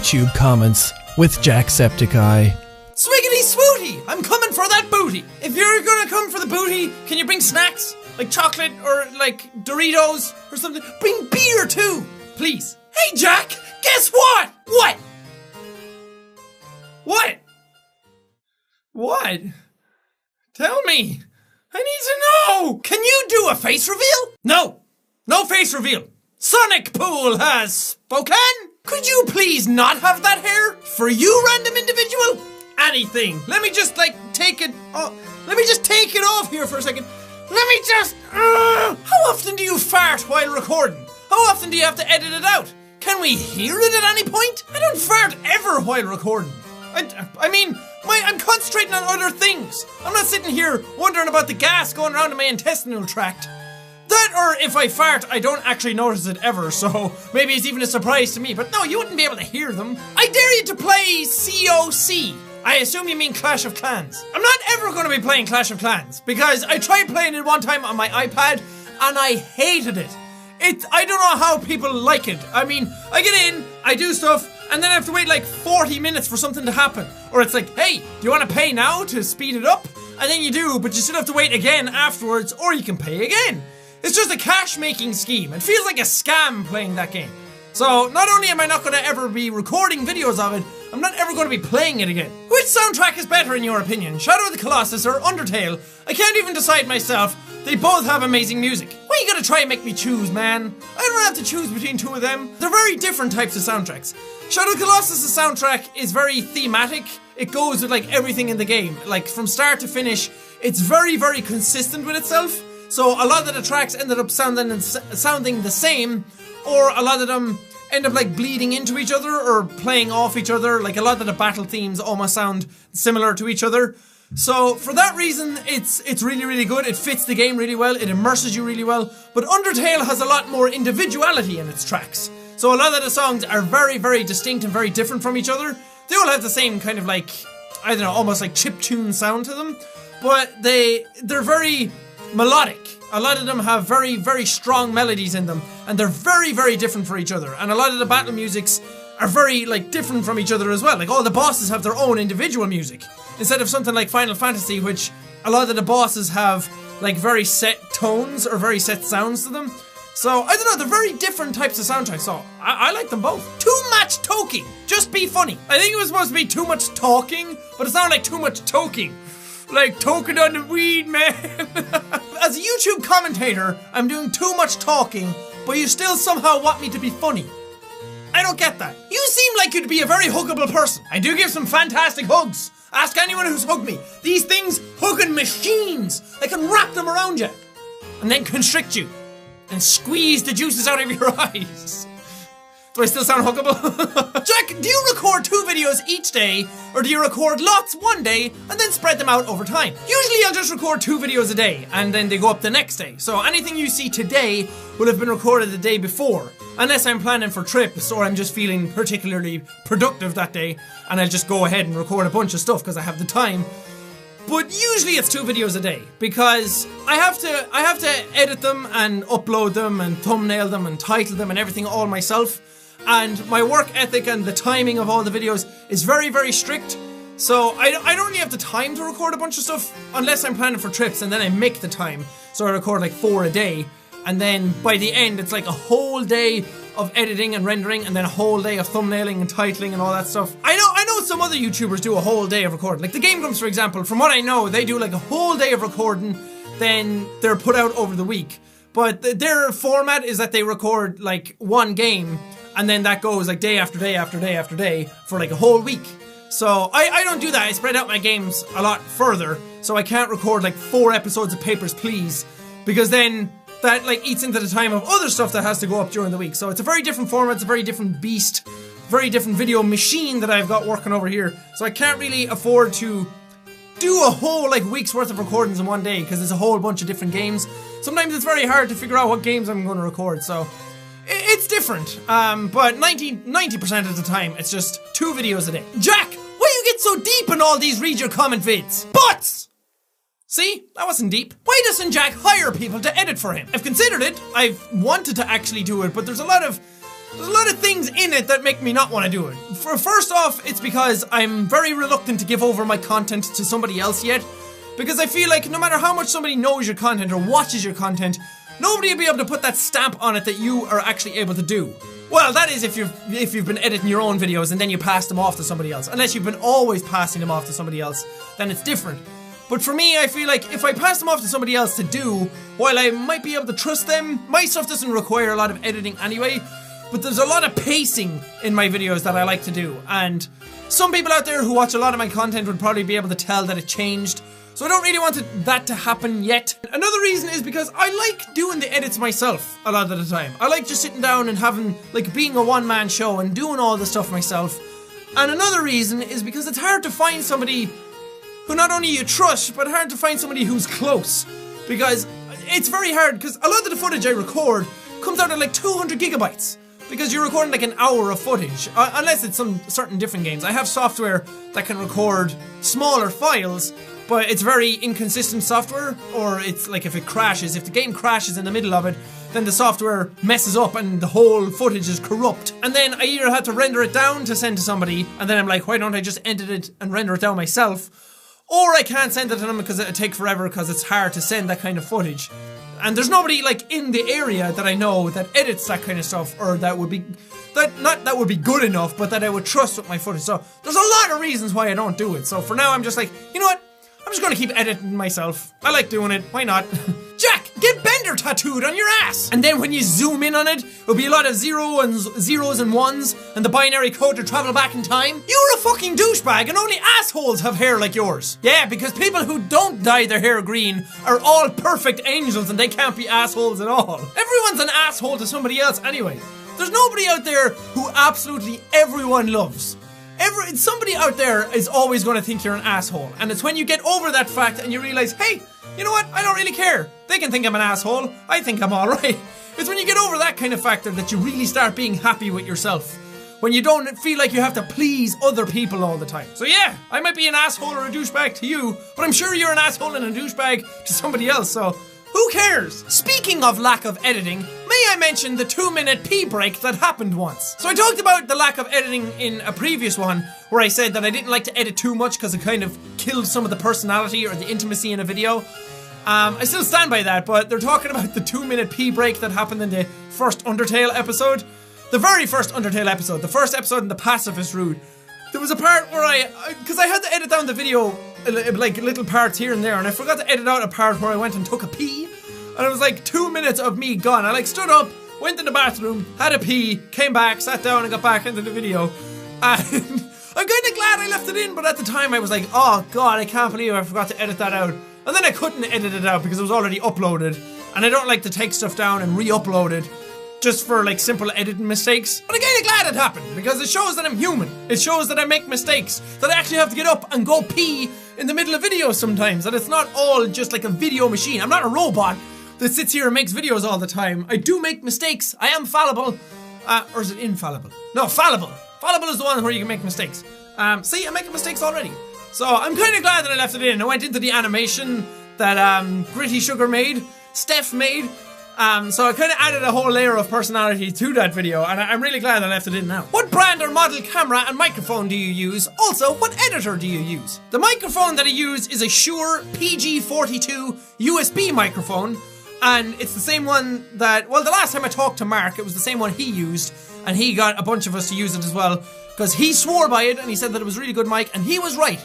YouTube comments with Jacksepticeye. Swiggity swooty! I'm coming for that booty! If you're gonna come for the booty, can you bring snacks? Like chocolate or like Doritos or something? Bring beer too, please. Hey Jack, guess what? What? What? What? Tell me. I need to know. Can you do a face reveal? No. No face reveal. Sonic Pool has spoken. Could you please not have that hair? For you, random individual? Anything. Let me just take it. Oh, let me just take it off here for a second. Let me just. How often do you fart while recording? How often do you have to edit it out? Can we hear it at any point? I don't fart ever while recording. I mean, I'm concentrating on other things. I'm not sitting here wondering about the gas going around in my intestinal tract. That, or if I fart, I don't actually notice it ever, so maybe it's even a surprise to me. But no, you wouldn't be able to hear them. I dare you to play COC. I assume you mean Clash of Clans. I'm not ever going to be playing Clash of Clans, because I tried playing it one time on my iPad, and I hated it. I don't know how people like it. I mean, I get in, I do stuff, and then I have to wait like 40 minutes for something to happen. Or it's like, hey, do you want to pay now to speed it up? And then you do, but you still have to wait again afterwards, or you can pay again. It's just a cash-making scheme. It feels like a scam playing that game. So, not only am I not going to ever be recording videos of it, I'm not ever going to be playing it again. Which soundtrack is better in your opinion? Shadow of the Colossus or Undertale? I can't even decide myself. They both have amazing music. Why you gotta try and make me choose, man? I don't have to choose between two of them. They're very different types of soundtracks. Shadow of the Colossus' soundtrack is very thematic. It goes with like everything in the game. Like from start to finish, it's very, very consistent with itself. So a lot of the tracks ended up sounding the same, or a lot of them end up like bleeding into each other or playing off each other. Like a lot of the battle themes almost sound similar to each other. So for that reason, it's really, really good. It fits the game really well. It immerses you really well. But Undertale has a lot more individuality in its tracks. So a lot of the songs are very, very distinct and very different from each other. They all have the same kind of like, I don't know, almost like chiptune sound to them. But they're very melodic. A lot of them have very, very strong melodies in them. And they're very, very different for each other. And a lot of the battle musics are very like different from each other as well. Like all the bosses have their own individual music. Instead of something like Final Fantasy, which a lot of the bosses have like very set tones or very set sounds to them. So, I don't know, they're very different types of soundtracks, so I like them both. Too much talking, just be funny. I think it was supposed to be too much talking, but it sounded like too much toking. Like toking on the weed, man. As a YouTube commentator, I'm doing too much talking, but you still somehow want me to be funny. I don't get that. You seem like you'd be a very huggable person. I do give some fantastic hugs. Ask anyone who's hugged me. These things hugging machines. I can wrap them around you and then constrict you and squeeze the juices out of your eyes. Do I still sound huggable? Jack, do you record 2 videos each day, or do you record lots one day and then spread them out over time? Usually I'll just record 2 videos a day and then they go up the next day. So anything you see today will have been recorded the day before. Unless I'm planning for trips or I'm just feeling particularly productive that day and I'll just go ahead and record a bunch of stuff because I have the time. But usually it's 2 videos a day because I have to edit them and upload them and thumbnail them and title them and everything all myself. And my work ethic and the timing of all the videos is very, very strict. So I don't really have the time to record a bunch of stuff unless I'm planning for trips, and then I make the time. So I record like 4 a day. And then by the end, it's like a whole day of editing and rendering, and then a whole day of thumbnailing and titling and all that stuff. I know some other YouTubers do a whole day of recording. Like the Game Grumps, for example, from what I know, they do like a whole day of recording, then they're put out over the week. But their format is that they record like 1 game, and then that goes like day after day after day after day for like a whole week. So I don't do that. I spread out my games a lot further, so I can't record like 4 episodes of Papers, Please, because then that like eats into the time of other stuff that has to go up during the week. So it's a very different format, it's a very different beast, very different video machine that I've got working over here. So I can't really afford to do a whole like week's worth of recordings in one day because there's a whole bunch of different games. Sometimes it's very hard to figure out what games I'm going to record, so it's different. But 90% of the time, it's just 2 videos a day. Jack, why you get so deep in all these read your comment vids? Butts! See? That wasn't deep. Why doesn't Jack hire people to edit for him? I've considered it. I've wanted to actually do it, but there's a lot of There's a lot of things in it that make me not want to do it. First off, it's because I'm very reluctant to give over my content to somebody else yet. Because I feel like no matter how much somebody knows your content or watches your content, nobody will be able to put that stamp on it that you are actually able to do. Well, that is if you've been editing your own videos and then you pass them off to somebody else. Unless you've been always passing them off to somebody else, then it's different. But for me, I feel like if I pass them off to somebody else to do, while I might be able to trust them, my stuff doesn't require a lot of editing anyway, but there's a lot of pacing in my videos that I like to do, and some people out there who watch a lot of my content would probably be able to tell that it changed. So I don't really want that to happen yet. Another reason is because I like doing the edits myself a lot of the time. I like just sitting down and having, like, being a one-man show and doing all the stuff myself. And another reason is because it's hard to find somebody who not only you trust, but hard to find somebody who's close. Because it's very hard, because a lot of the footage I record comes out at like 200 gigabytes. Because you're recording like an hour of footage, unless it's some certain different games. I have software that can record smaller files, but it's very inconsistent software, or it's like if it crashes, if the game crashes in the middle of it, then the software messes up and the whole footage is corrupt. And then I either have to render it down to send to somebody, and then I'm like, why don't I just edit it and render it down myself? Or I can't send it to them because it'd take forever because it's hard to send that kind of footage. And there's nobody like in the area that I know that edits that kind of stuff, or that would be, not that would be good enough, but that I would trust with my footage. So there's a lot of reasons why I don't do it. So for now I'm just like, you know what? I'm just gonna keep editing myself. I like doing it, why not? Jack, get Bender tattooed on your ass! And then when you zoom in on it, it'll be a lot of zeros and ones, and the binary code to travel back in time. You're a fucking douchebag, and only assholes have hair like yours. Yeah, because people who don't dye their hair green are all perfect angels and they can't be assholes at all. Everyone's an asshole to somebody else anyway. There's nobody out there who absolutely everyone loves. Somebody out there is always going to think you're an asshole, and it's when you get over that fact and you realize, hey, you know what, I don't really care. They can think I'm an asshole, I think I'm alright. It's when you get over that kind of factor that you really start being happy with yourself. When you don't feel like you have to please other people all the time. So yeah, I might be an asshole or a douchebag to you, but I'm sure you're an asshole and a douchebag to somebody else, so who cares? Speaking of lack of editing, may I mention the 2-minute pee break that happened once. So I talked about the lack of editing in a previous one where I said that I didn't like to edit too much because it kind of killed some of the personality or the intimacy in a video. I still stand by that, but they're talking about the 2-minute pee break that happened in the first Undertale episode. The very first Undertale episode, the first episode in the Pacifist Route. There was a part where because I had to edit down the video, like little parts here and there, and I forgot to edit out a part where I went and took a pee. And it was like 2 minutes of me gone. I like stood up, went in the bathroom, had a pee, came back, sat down and got back into the video. And I'm kind of glad I left it in, but at the time I was like, oh god, I can't believe I forgot to edit that out. And then I couldn't edit it out because it was already uploaded. And I don't like to take stuff down and re-upload it just for like simple editing mistakes. But I'm kind of glad it happened because it shows that I'm human. It shows that I make mistakes, that I actually have to get up and go pee in the middle of videos sometimes, that it's not all just like a video machine. I'm not a robot that sits here and makes videos all the time. I do make mistakes. I am fallible. Or is it infallible? No, fallible. Fallible is the one where you can make mistakes. See, I'm making mistakes already. So I'm kind of glad that I left it in. I went into the animation that Gritty Sugar made, Steph made. So I kind of added a whole layer of personality to that video, and I'm really glad I left it in now. What brand or model camera and microphone do you use? Also, what editor do you use? The microphone that I use is a Shure PG42 USB microphone, and it's the same one that, well, the last time I talked to Mark, it was the same one he used, and he got a bunch of us to use it as well, because he swore by it, and he said that it was a really good mic, and he was right.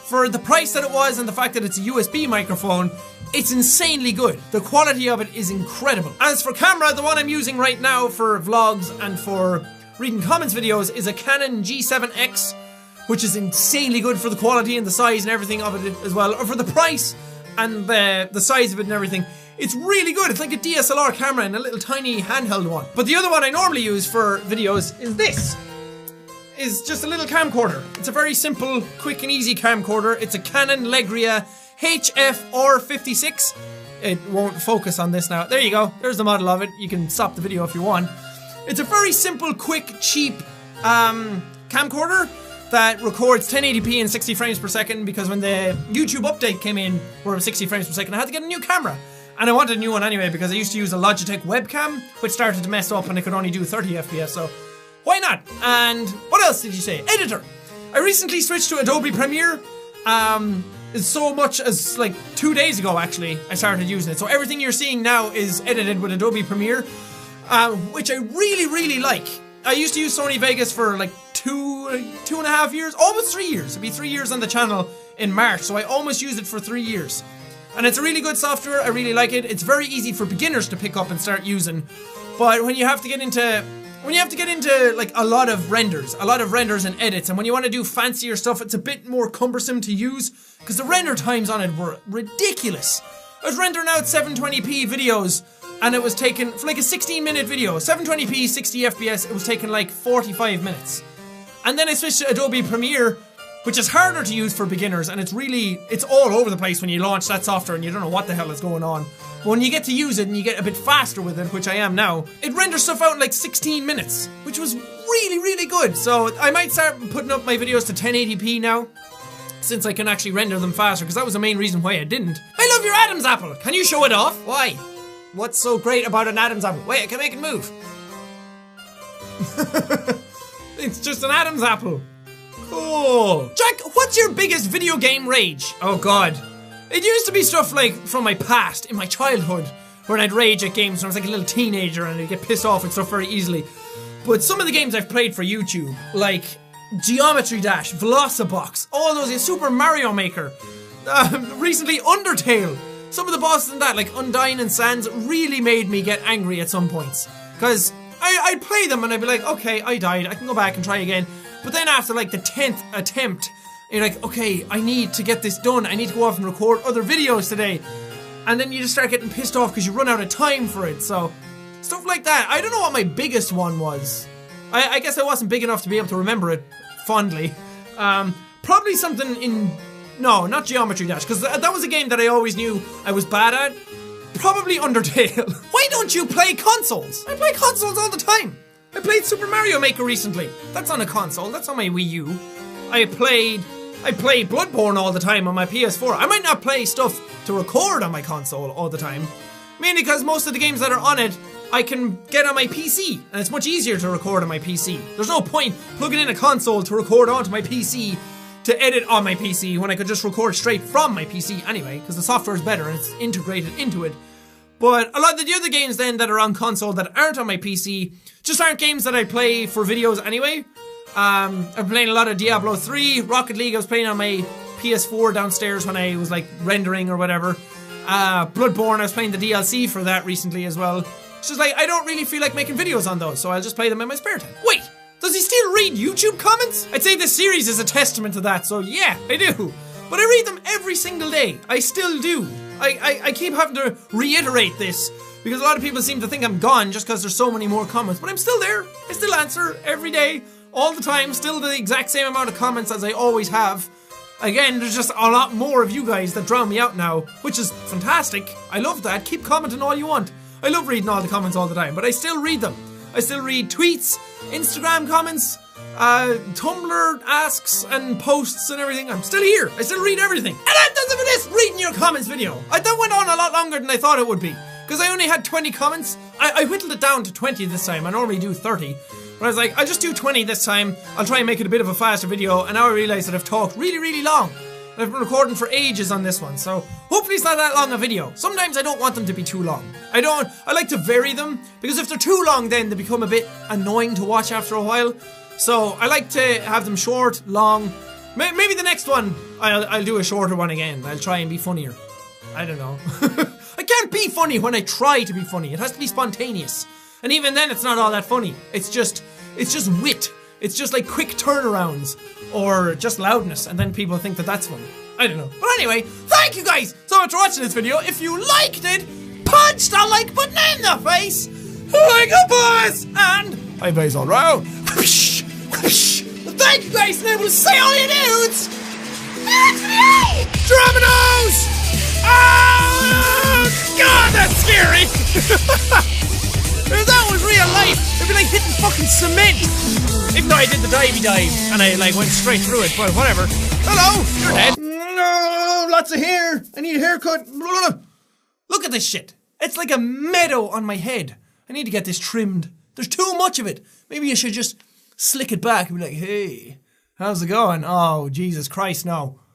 For the price that it was and the fact that it's a USB microphone, it's insanely good. The quality of it is incredible. As for camera, the one I'm using right now for vlogs and for reading comments videos is a Canon G7X, which is insanely good for the quality and the size and everything of it as well, or for the price and the size of it and everything. It's really good. It's like a DSLR camera and a little tiny handheld one. But the other one I normally use for videos is this. Is just a little camcorder. It's a very simple, quick and easy camcorder. It's a Canon Legria HF-R56. It won't focus on this now. There you go. There's the model of it. You can stop the video if you want. It's a very simple, quick, cheap camcorder that records 1080p and 60 frames per second, because when the YouTube update came in, where it was 60 frames per second, I had to get a new camera. And I wanted a new one anyway because I used to use a Logitech webcam, which started to mess up and it could only do 30 FPS, so why not? And what else did you say? Editor. I recently switched to Adobe Premiere. So much as like 2 days ago actually, I started using it. So everything you're seeing now is edited with Adobe Premiere, which I really like. I used to use Sony Vegas for like two and a half years, almost 3 years. It'll be 3 years on the channel in March, so I almost used it for 3 years. And it's a really good software, I really like it. It's very easy for beginners to pick up and start using. But when you have to get into like a lot of renders and edits, and when you want to do fancier stuff, it's a bit more cumbersome to use because the render times on it were ridiculous. I was rendering out 720p videos and it was taking, for like a 16-minute video, 720p, 60 FPS, it was taking like 45 minutes. And then I switched to Adobe Premiere, which is harder to use for beginners, and it's all over the place when you launch that software and you don't know what the hell is going on. But when you get to use it and you get a bit faster with it, which I am now, it renders stuff out in like 16 minutes, which was really good. So I might start putting up my videos to 1080p now, since I can actually render them faster, because that was the main reason why I didn't. I love your Adam's apple. Can you show it off? Why? What's so great about an Adam's apple? Wait, I can make it move. It's just an Adam's apple. Cool. Jack, what's your biggest video game rage? Oh god. It used to be stuff like from my past, in my childhood, when I'd rage at games when I was like a little teenager and I'd get pissed off with stuff very easily. But some of the games I've played for YouTube, like Geometry Dash, Velocibox, all those, Super Mario Maker, recently Undertale, some of the bosses in that, like Undyne and Sans, really made me get angry at some points. Because I'd play them and I'd be like, okay, I died, I can go back and try again. But then after like the 10th attempt, you're like, okay, I need to get this done. I need to go off and record other videos today. And then you just start getting pissed off because you run out of time for it. So, stuff like that. I don't know what my biggest one was. I guess I wasn't big enough to be able to remember it fondly. Probably something in... No, not Geometry Dash, because that was a game that I always knew I was bad at. Probably Undertale. Why don't you play consoles? I play consoles all the time. I played Super Mario Maker recently. That's on a console. That's on my Wii U. I play Bloodborne all the time on my PS4. I might not play stuff to record on my console all the time. Mainly because most of the games that are on it, I can get on my PC. And it's much easier to record on my PC. There's no point plugging in a console to record onto my PC to edit on my PC when I could just record straight from my PC anyway, because the software is better and it's integrated into it. But a lot of the other games then that are on console that aren't on my PC just aren't games that I play for videos anyway. I'm playing a lot of Diablo 3, Rocket League I was playing on my PS4 downstairs when I was like rendering or whatever. Bloodborne, I was playing the DLC for that recently as well. It's just like, I don't really feel like making videos on those, so I'll just play them in my spare time. Wait, does he still read YouTube comments? I'd say this series is a testament to that, so yeah, I do. But I read them every single day. I still do. I keep having to reiterate this because a lot of people seem to think I'm gone just because there's so many more comments, but I'm still there. I still answer every day, all the time, still the exact same amount of comments as I always have. Again, there's just a lot more of you guys that drown me out now, which is fantastic. I love that. Keep commenting all you want. I love reading all the comments all the time, but I still read them. I still read tweets, Instagram comments, Tumblr asks and posts and everything. I'm still here. I still read everything. And that does it for this reading your comments video. That went on a lot longer than I thought it would be, because I only had 20 comments. I whittled it down to 20 this time. I normally do 30. But I was like, I'll just do 20 this time. I'll try and make it a bit of a faster video. And now I realise that I've talked really long. And I've been recording for ages on this one. So hopefully it's not that long a video. Sometimes I don't want them to be too long. I like to vary them, because if they're too long then they become a bit annoying to watch after a while. So I like to have them short, long. Maybe the next one I'll do a shorter one again. I'll try and be funnier. I don't know. I can't be funny when I try to be funny. It has to be spontaneous. And even then it's not all that funny. It's just wit. It's just like quick turnarounds or just loudness, and then people think that that's funny. I don't know. But anyway, thank you guys so much for watching this video. If you liked it, punch the like button in the face like a boss, and high face all round. Thank you guys, and I will see all you dudes next video. Dominoes! Oh god, that's scary. If that was real life, it'd be like hitting fucking cement. Even though I did the divey dive and I like went straight through it, but whatever. Hello, you're dead. No, lots of hair. I need a haircut. Look at this shit. It's like a meadow on my head. I need to get this trimmed. There's too much of it. Maybe I should just slick it back and be like, hey, how's it going? Oh, Jesus Christ, no.